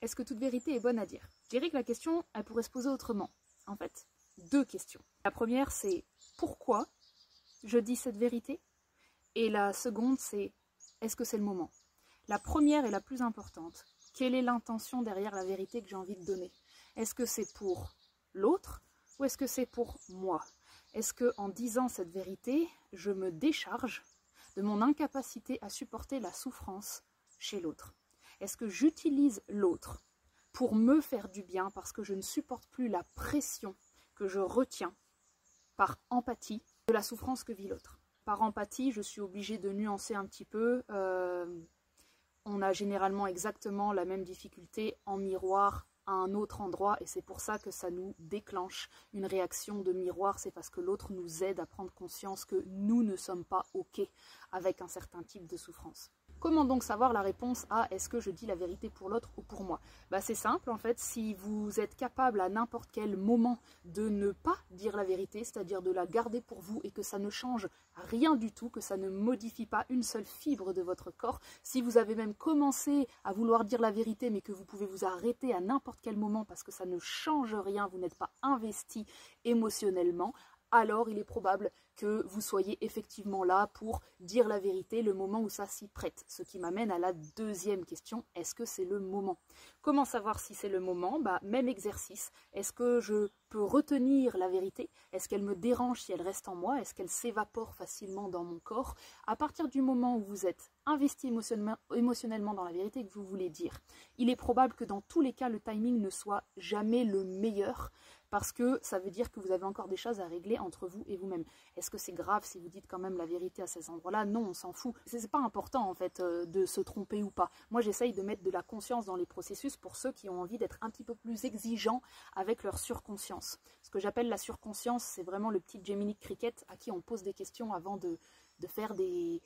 Est-ce que toute vérité est bonne à dire? Je dirais que la question, elle pourrait se poser autrement. En fait, deux questions. La première, c'est pourquoi je dis cette vérité? Et la seconde, c'est est-ce que c'est le moment? La première est la plus importante. Quelle est l'intention derrière la vérité que j'ai envie de donner? Est-ce que c'est pour l'autre ou est-ce que c'est pour moi? Est-ce qu'en disant cette vérité, je me décharge de mon incapacité à supporter la souffrance chez l'autre? Est-ce que j'utilise l'autre pour me faire du bien parce que je ne supporte plus la pression que je retiens par empathie de la souffrance que vit l'autre? Par empathie, je suis obligée de nuancer un petit peu. On a généralement exactement la même difficulté en miroir à un autre endroit et c'est pour ça que ça nous déclenche une réaction de miroir. C'est parce que l'autre nous aide à prendre conscience que nous ne sommes pas OK avec un certain type de souffrance. Comment donc savoir la réponse à est-ce que je dis la vérité pour l'autre ou pour moi? C'est simple en fait, si vous êtes capable à n'importe quel moment de ne pas dire la vérité, c'est-à-dire de la garder pour vous et que ça ne change rien du tout, que ça ne modifie pas une seule fibre de votre corps, si vous avez même commencé à vouloir dire la vérité mais que vous pouvez vous arrêter à n'importe quel moment parce que ça ne change rien, vous n'êtes pas investi émotionnellement, alors il est probable que vous soyez effectivement là pour dire la vérité le moment où ça s'y prête. Ce qui m'amène à la deuxième question, est-ce que c'est le moment? Comment savoir si c'est le moment? Même exercice. Est-ce que je peux retenir la vérité? Est-ce qu'elle me dérange si elle reste en moi? Est-ce qu'elle s'évapore facilement dans mon corps? À partir du moment où vous êtes investi émotionnellement dans la vérité que vous voulez dire, il est probable que dans tous les cas, le timing ne soit jamais le meilleur parce que ça veut dire que vous avez encore des choses à régler entre vous et vous-même. Est-ce que c'est grave si vous dites quand même la vérité à ces endroits-là? Non, on s'en fout. C'est pas important en fait de se tromper ou pas. Moi j'essaye de mettre de la conscience dans les processus pour ceux qui ont envie d'être un petit peu plus exigeants avec leur surconscience. Ce que j'appelle la surconscience, c'est vraiment le petit Gemini Cricket à qui on pose des questions avant de faire des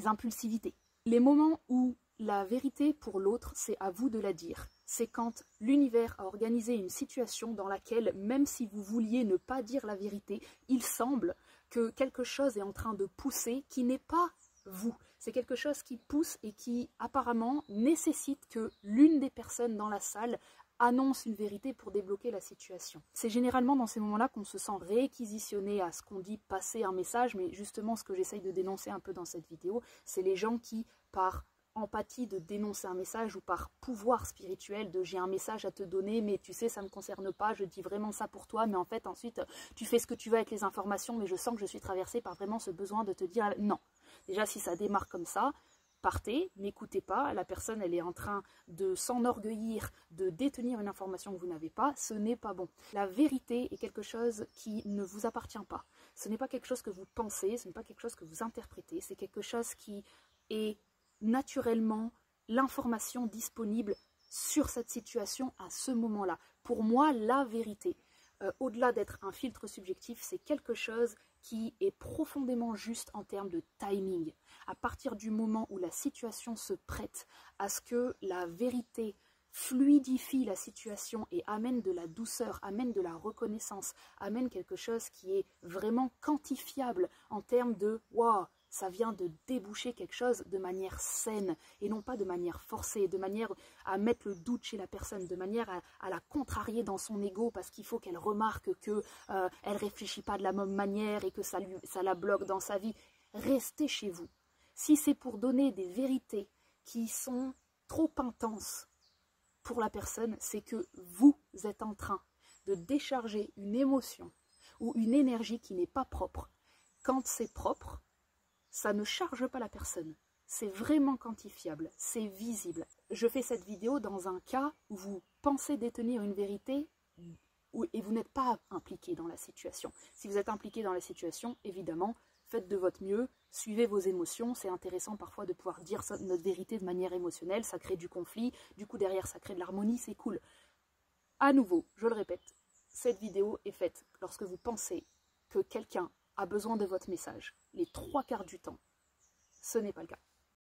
impulsivités. Les moments où la vérité pour l'autre, c'est à vous de la dire. C'est quand l'univers a organisé une situation dans laquelle, même si vous vouliez ne pas dire la vérité, il semble que quelque chose est en train de pousser qui n'est pas vous. C'est quelque chose qui pousse et qui apparemment nécessite que l'une des personnes dans la salle annonce une vérité pour débloquer la situation. C'est généralement dans ces moments-là qu'on se sent réquisitionné à ce qu'on dit passer un message, mais justement ce que j'essaye de dénoncer un peu dans cette vidéo, c'est les gens qui, par empathie de dénoncer un message ou par pouvoir spirituel de j'ai un message à te donner mais tu sais ça ne me concerne pas, je dis vraiment ça pour toi mais en fait ensuite tu fais ce que tu veux avec les informations mais je sens que je suis traversée par vraiment ce besoin de te dire non. Déjà si ça démarre comme ça, partez, n'écoutez pas, la personne elle est en train de s'enorgueillir, de détenir une information que vous n'avez pas, ce n'est pas bon. La vérité est quelque chose qui ne vous appartient pas. Ce n'est pas quelque chose que vous pensez, ce n'est pas quelque chose que vous interprétez, c'est quelque chose qui est naturellement l'information disponible sur cette situation à ce moment-là. Pour moi, la vérité, au-delà d'être un filtre subjectif, c'est quelque chose qui est profondément juste en termes de timing. À partir du moment où la situation se prête à ce que la vérité fluidifie la situation et amène de la douceur, amène de la reconnaissance, amène quelque chose qui est vraiment quantifiable en termes de « wow ». Ça vient de déboucher quelque chose de manière saine et non pas de manière forcée, de manière à mettre le doute chez la personne, de manière à la contrarier dans son ego parce qu'il faut qu'elle remarque qu'elle ne réfléchit pas de la même manière et que ça la bloque dans sa vie. Restez chez vous. Si c'est pour donner des vérités qui sont trop intenses pour la personne, c'est que vous êtes en train de décharger une émotion ou une énergie qui n'est pas propre. Quand c'est propre, ça ne charge pas la personne. C'est vraiment quantifiable, c'est visible. Je fais cette vidéo dans un cas où vous pensez détenir une vérité et vous n'êtes pas impliqué dans la situation. Si vous êtes impliqué dans la situation, évidemment, faites de votre mieux, suivez vos émotions. C'est intéressant parfois de pouvoir dire notre vérité de manière émotionnelle, ça crée du conflit, du coup derrière ça crée de l'harmonie, c'est cool. À nouveau, je le répète, cette vidéo est faite lorsque vous pensez que quelqu'un a besoin de votre message. Les 3/4 du temps, ce n'est pas le cas.